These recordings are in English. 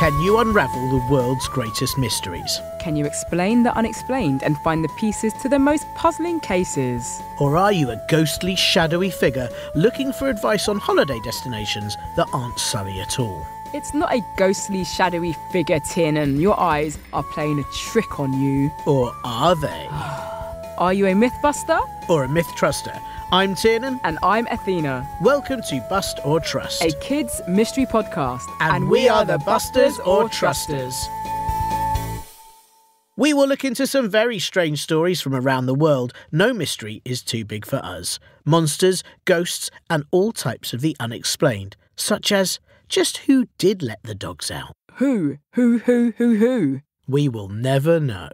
Can you unravel the world's greatest mysteries? Can you explain the unexplained and find the pieces to the most puzzling cases? Or are you a ghostly, shadowy figure looking for advice on holiday destinations that aren't Surrey at all? It's not a ghostly, shadowy figure, Tiernan. Your eyes are playing a trick on you. Or are they? Are you a mythbuster? Or a myth truster? I'm Tiernan. And I'm Athena. Welcome to Bust or Trust, a kids' mystery podcast. And we are the Busters or Trusters. We will look into some very strange stories from around the world. No mystery is too big for us. Monsters, ghosts, and all types of the unexplained, such as just who did let the dogs out? Who? We will never know.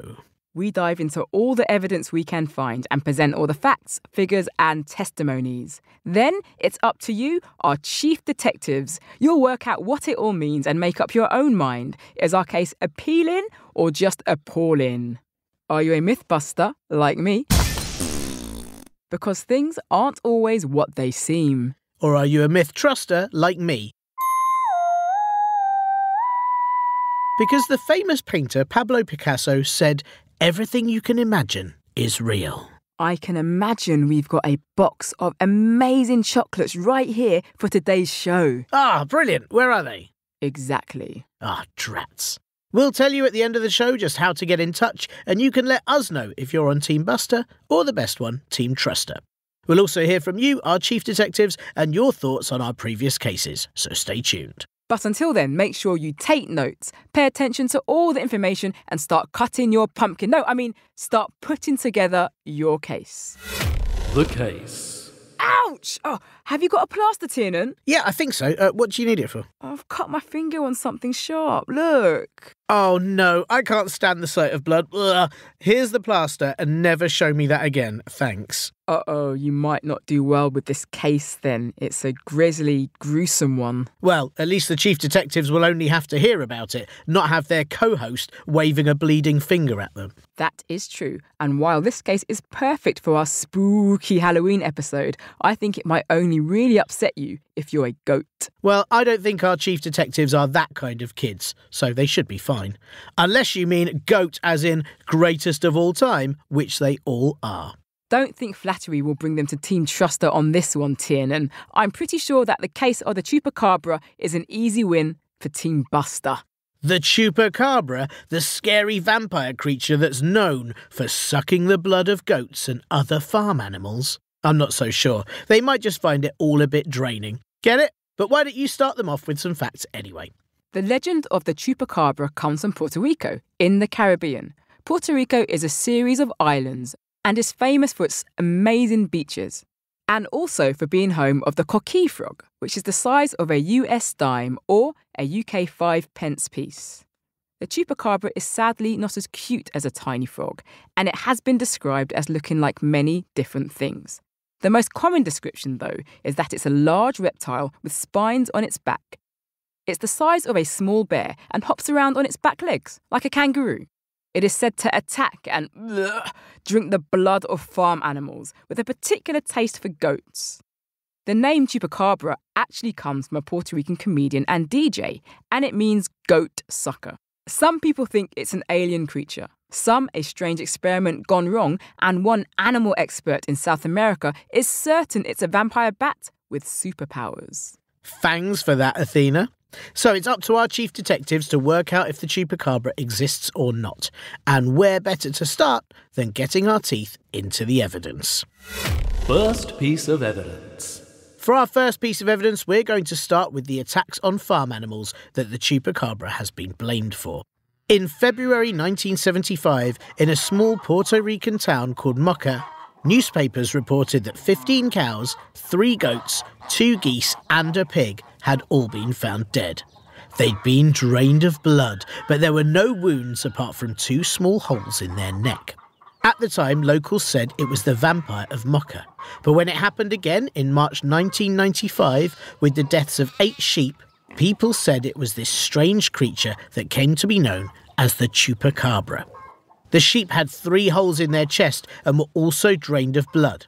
We dive into all the evidence we can find and present all the facts, figures and testimonies. Then it's up to you, our chief detectives. You'll work out what it all means and make up your own mind. Is our case appealing or just appalling? Are you a mythbuster like me? Because things aren't always what they seem. Or are you a myth truster like me? Because the famous painter Pablo Picasso said, "Everything you can imagine is real." I can imagine we've got a box of amazing chocolates right here for today's show. Ah, brilliant. Where are they? Exactly. Ah, drats. We'll tell you at the end of the show just how to get in touch, and you can let us know if you're on Team Buster or the best one, Team Truster. We'll also hear from you, our chief detectives, and your thoughts on our previous cases, so stay tuned. But until then, make sure you take notes, pay attention to all the information and start cutting your pumpkin. Start putting together your case. The case. Ouch! Oh, have you got a plaster, Tiernan? Yeah, I think so. What do you need it for? I've cut my finger on something sharp. Look. Oh no, I can't stand the sight of blood. Ugh. Here's the plaster and never show me that again. Thanks. Uh-oh, you might not do well with this case then. It's a grisly, gruesome one. Well, at least the chief detectives will only have to hear about it, not have their co-host waving a bleeding finger at them. That is true. And while this case is perfect for our spooky Halloween episode, I think it might only really upset you if you're a goat. Well, I don't think our chief detectives are that kind of kids, so they should be fine. Unless you mean goat as in greatest of all time, which they all are. Don't think flattery will bring them to Team Truster on this one, Tiernan. I'm pretty sure that the case of the Chupacabra is an easy win for Team Buster. The Chupacabra, the scary vampire creature that's known for sucking the blood of goats and other farm animals? I'm not so sure. They might just find it all a bit draining. Get it? But why don't you start them off with some facts anyway? The legend of the Chupacabra comes from Puerto Rico, in the Caribbean. Puerto Rico is a series of islands and is famous for its amazing beaches, and also for being home of the coqui frog, which is the size of a US dime or a UK 5-pence piece. The Chupacabra is sadly not as cute as a tiny frog, and it has been described as looking like many different things. The most common description, though, is that it's a large reptile with spines on its back. It's the size of a small bear and hops around on its back legs, like a kangaroo. It is said to attack and drink the blood of farm animals, with a particular taste for goats. The name Chupacabra actually comes from a Puerto Rican comedian and DJ, and it means goat sucker. Some people think it's an alien creature, some a strange experiment gone wrong, and one animal expert in South America is certain it's a vampire bat with superpowers. Thanks for that, Athena. So it's up to our chief detectives to work out if the Chupacabra exists or not. And where better to start than getting our teeth into the evidence. First piece of evidence. For our first piece of evidence, we're going to start with the attacks on farm animals that the Chupacabra has been blamed for. In February 1975, in a small Puerto Rican town called Mocha, newspapers reported that 15 cows, 3 goats, 2 geese and a pig had all been found dead. They'd been drained of blood, but there were no wounds apart from 2 small holes in their neck. At the time, locals said it was the vampire of Mocha. But when it happened again in March 1995, with the deaths of 8 sheep, people said it was this strange creature that came to be known as the Chupacabra. The sheep had 3 holes in their chest and were also drained of blood.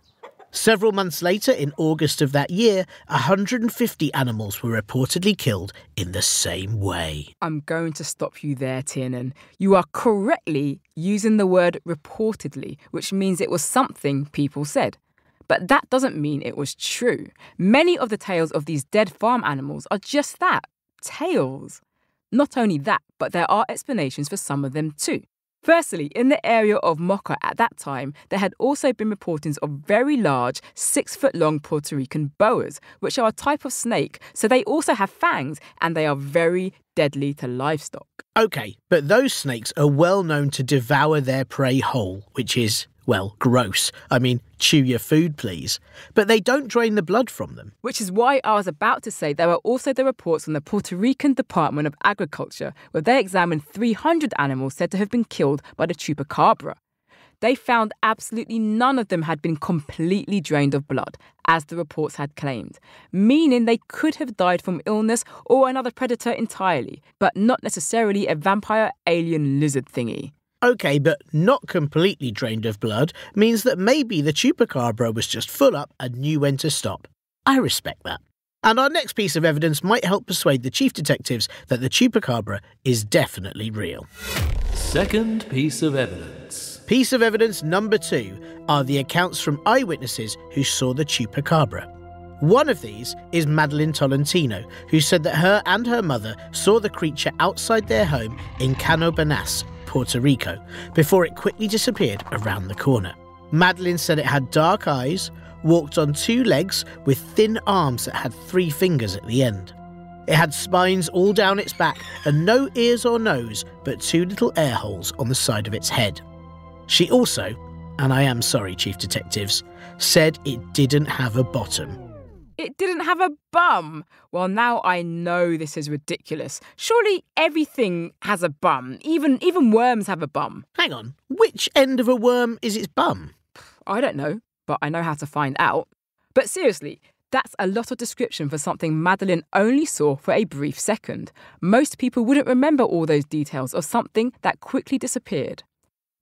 Several months later, in August of that year, 150 animals were reportedly killed in the same way. I'm going to stop you there, Tiernan. You are correctly using the word reportedly, which means it was something people said. But that doesn't mean it was true. Many of the tales of these dead farm animals are just that, tales. Not only that, but there are explanations for some of them too. Firstly, in the area of Mocha at that time, there had also been reportings of very large, 6-foot-long Puerto Rican boas, which are a type of snake, so they also have fangs, and they are very deadly to livestock. OK, but those snakes are well known to devour their prey whole, which is, well, gross. I mean, chew your food, please. But they don't drain the blood from them. Which is why I was about to say there are also the reports from the Puerto Rican Department of Agriculture, where they examined 300 animals said to have been killed by the Chupacabra. They found absolutely none of them had been completely drained of blood, as the reports had claimed, meaning they could have died from illness or another predator entirely, but not necessarily a vampire alien lizard thingy. OK, but not completely drained of blood means that maybe the Chupacabra was just full up and knew when to stop. I respect that. And our next piece of evidence might help persuade the chief detectives that the Chupacabra is definitely real. Second piece of evidence. Piece of evidence number 2 are the accounts from eyewitnesses who saw the Chupacabra. One of these is Madeline Tolentino, who said that her and her mother saw the creature outside their home in Cano Banas, Puerto Rico, before it quickly disappeared around the corner. Madeline said it had dark eyes, walked on 2 legs with thin arms that had 3 fingers at the end. It had spines all down its back and no ears or nose, but 2 little air holes on the side of its head. She also, and I am sorry, Chief Detectives, said it didn't have a bottom. It didn't have a bum. Well, now I know this is ridiculous. Surely everything has a bum. Even worms have a bum. Hang on, which end of a worm is its bum? I don't know, but I know how to find out. But seriously, that's a lot of description for something Madeline only saw for a brief second. Most people wouldn't remember all those details of something that quickly disappeared.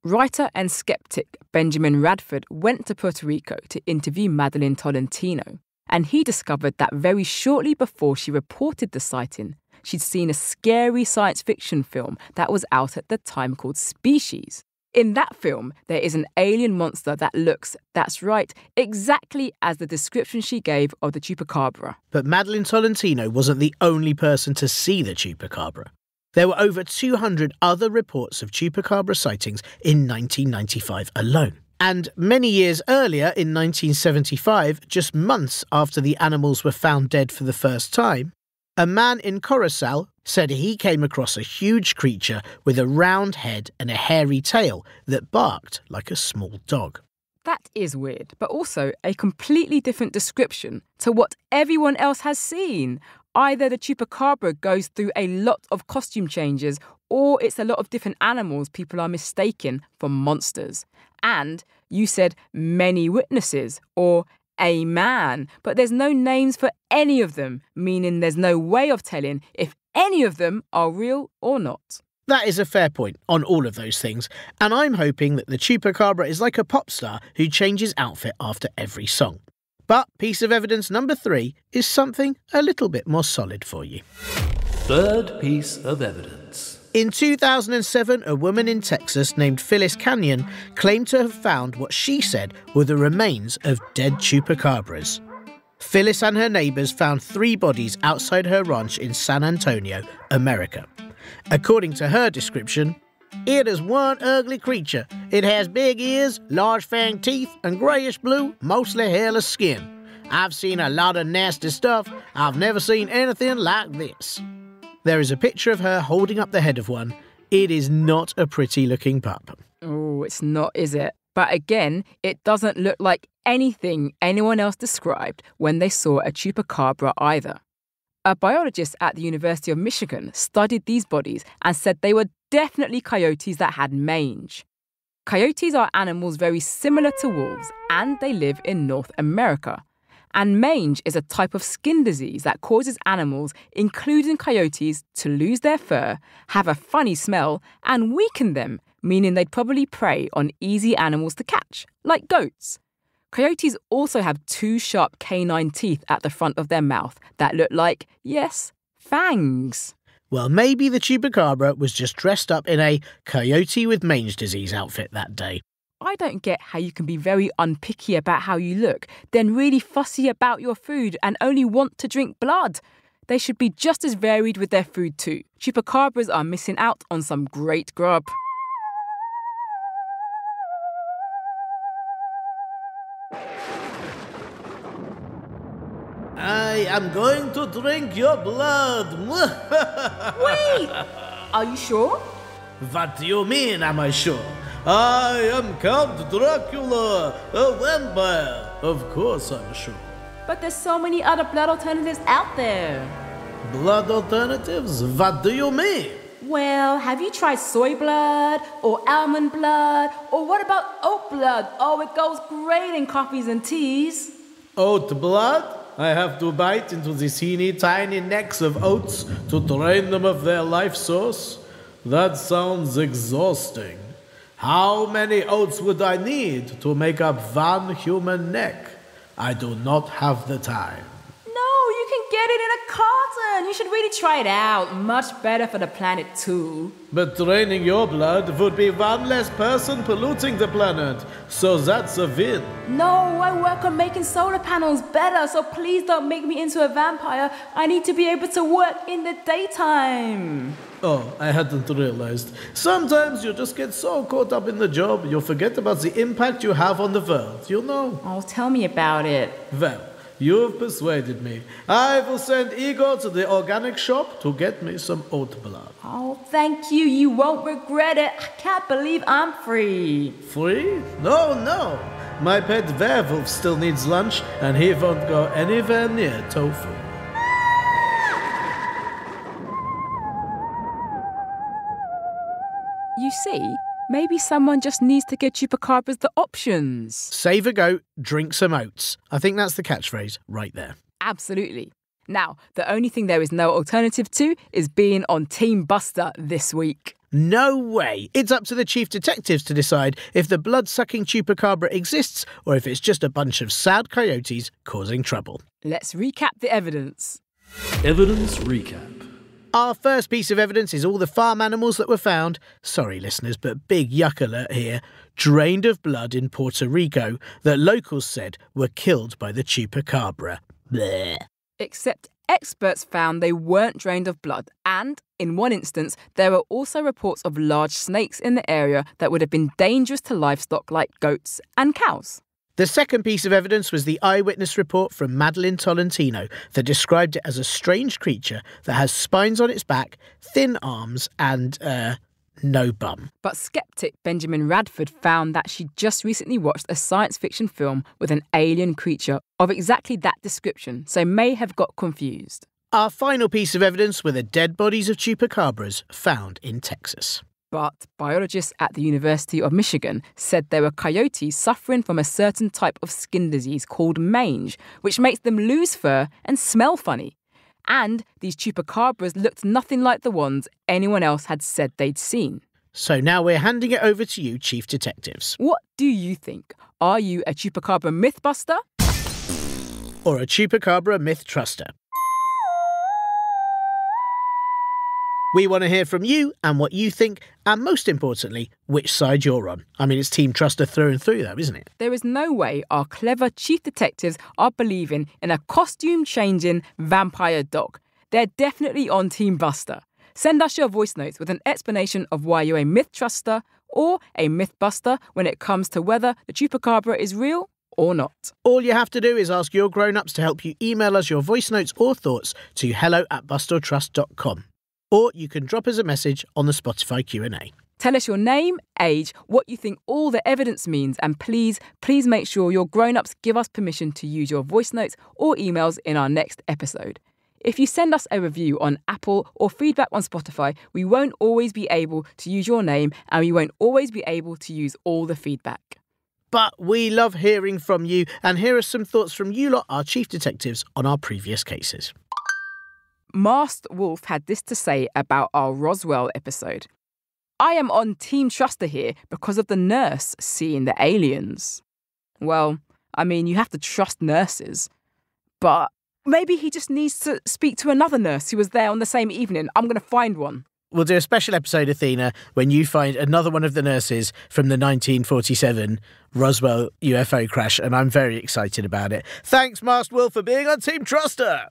Writer and skeptic Benjamin Radford went to Puerto Rico to interview Madeline Tolentino. And he discovered that very shortly before she reported the sighting, she'd seen a scary science fiction film that was out at the time called Species. In that film, there is an alien monster that looks, that's right, exactly as the description she gave of the Chupacabra. But Madeline Tolentino wasn't the only person to see the Chupacabra. There were over 200 other reports of Chupacabra sightings in 1995 alone. And many years earlier, in 1975, just months after the animals were found dead for the first time, a man in Corozal said he came across a huge creature with a round head and a hairy tail that barked like a small dog. That is weird, but also a completely different description to what everyone else has seen. Either the Chupacabra goes through a lot of costume changes, or it's a lot of different animals people are mistaken for monsters. And you said many witnesses, or a man, but there's no names for any of them, meaning there's no way of telling if any of them are real or not. That is a fair point on all of those things, and I'm hoping that the Chupacabra is like a pop star who changes outfit after every song. But piece of evidence number 3 is something a little bit more solid for you. Third piece of evidence. In 2007, a woman in Texas named Phyllis Canyon claimed to have found what she said were the remains of dead Chupacabras. Phyllis and her neighbours found 3 bodies outside her ranch in San Antonio, America. According to her description, it is one ugly creature. It has big ears, large fanged teeth, and greyish-blue, mostly hairless skin. I've seen a lot of nasty stuff. I've never seen anything like this. There is a picture of her holding up the head of one. It is not a pretty-looking pup. Oh, it's not, is it? But again, it doesn't look like anything anyone else described when they saw a Chupacabra either. A biologist at the University of Michigan studied these bodies and said they were definitely coyotes that had mange. Coyotes are animals very similar to wolves, and they live in North America. And mange is a type of skin disease that causes animals, including coyotes, to lose their fur, have a funny smell, and weaken them, meaning they'd probably prey on easy animals to catch, like goats. Coyotes also have 2 sharp canine teeth at the front of their mouth that look like, yes, fangs. Well, maybe the Chupacabra was just dressed up in a coyote with mange disease outfit that day. I don't get how you can be very unpicky about how you look, then really fussy about your food and only want to drink blood. They should be just as varied with their food too. Chupacabras are missing out on some great grub. I am going to drink your blood. Wait! Are you sure? What do you mean, am I sure? I am Count Dracula, a vampire. Of course I'm sure. But there's so many other blood alternatives out there. Blood alternatives? What do you mean? Well, have you tried soy blood or almond blood? Or what about oat blood? Oh, it goes great in coffees and teas. Oat blood? I have to bite into the teeny tiny necks of oats to drain them of their life source? That sounds exhausting. How many oats would I need to make up one human neck? I do not have the time. No, you can get it in a carton. You should really try it out. Much better for the planet too. But draining your blood would be one less person polluting the planet, so that's a win. No, I work on making solar panels better, so please don't make me into a vampire. I need to be able to work in the daytime. Oh, I hadn't realized. Sometimes you just get so caught up in the job, you forget about the impact you have on the world, you know? Oh, tell me about it. Well, you've persuaded me. I will send Igor to the organic shop to get me some oat blood. Oh, thank you. You won't regret it. I can't believe I'm free. Free? No. My pet werewolf still needs lunch, and he won't go anywhere near tofu. You see, maybe someone just needs to give Chupacabras the options. Save a goat, drink some oats. I think that's the catchphrase right there. Absolutely. Now, the only thing there is no alternative to is being on Team Buster this week. No way. It's up to the chief detectives to decide if the blood-sucking Chupacabra exists or if it's just a bunch of sad coyotes causing trouble. Let's recap the evidence. Evidence recap. Our first piece of evidence is all the farm animals that were found, sorry listeners, but big yuck alert here, drained of blood in Puerto Rico that locals said were killed by the Chupacabra. Blech. Except experts found they weren't drained of blood, and in one instance, there were also reports of large snakes in the area that would have been dangerous to livestock like goats and cows. The second piece of evidence was the eyewitness report from Madeline Tolentino that described it as a strange creature that has spines on its back, thin arms and, no bum. But skeptic Benjamin Radford found that she just recently watched a science fiction film with an alien creature of exactly that description, so may have got confused. Our final piece of evidence were the dead bodies of Chupacabras found in Texas. But biologists at the University of Michigan said there were coyotes suffering from a certain type of skin disease called mange, which makes them lose fur and smell funny. And these Chupacabras looked nothing like the ones anyone else had said they'd seen. So now we're handing it over to you, Chief Detectives. What do you think? Are you a Chupacabra mythbuster? Or a Chupacabra myth truster? We want to hear from you and what you think, and most importantly, which side you're on. I mean, it's Team Truster through and through, though, isn't it? There is no way our clever chief detectives are believing in a costume-changing vampire dog. They're definitely on Team Buster. Send us your voice notes with an explanation of why you're a myth truster or a mythbuster when it comes to whether the Chupacabra is real or not. All you have to do is ask your grown-ups to help you email us your voice notes or thoughts to hello@bustortrust.com. Or you can drop us a message on the Spotify Q&A. Tell us your name, age, what you think all the evidence means, and please make sure your grown-ups give us permission to use your voice notes or emails in our next episode. If you send us a review on Apple or feedback on Spotify, we won't always be able to use your name and we won't always be able to use all the feedback. But we love hearing from you, and here are some thoughts from you lot, our chief detectives, on our previous cases. Masked Wolf had this to say about our Roswell episode. I am on Team Truster here because of the nurse seeing the aliens. Well, I mean, you have to trust nurses. But maybe he just needs to speak to another nurse who was there on the same evening. I'm going to find one. We'll do a special episode, Athena, when you find another one of the nurses from the 1947 Roswell UFO crash, and I'm very excited about it. Thanks, Masked Wolf, for being on Team Truster.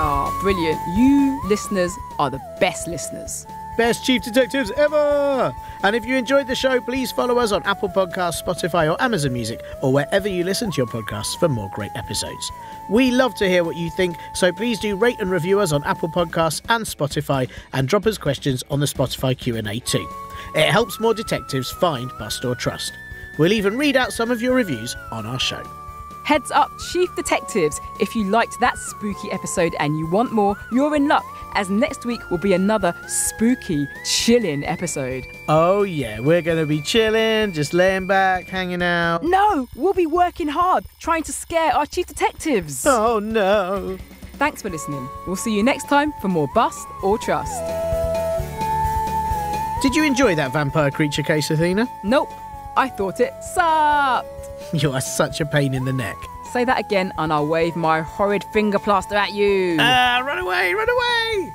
Oh, brilliant. You listeners are the best listeners. Best chief detectives ever! And if you enjoyed the show, please follow us on Apple Podcasts, Spotify or Amazon Music, or wherever you listen to your podcasts for more great episodes. We love to hear what you think, so please do rate and review us on Apple Podcasts and Spotify, and drop us questions on the Spotify Q&A too. It helps more detectives find, bust or trust. We'll even read out some of your reviews on our show. Heads up, Chief Detectives! If you liked that spooky episode and you want more, you're in luck, as next week will be another spooky, chilling episode. Oh yeah, we're going to be chilling, just laying back, hanging out. No, we'll be working hard, trying to scare our Chief Detectives. Oh no. Thanks for listening. We'll see you next time for more Bust or Trust. Did you enjoy that vampire creature case, Athena? Nope, I thought it sucked. You are such a pain in the neck. Say that again and I'll wave my horrid finger plaster at you. Run away, run away!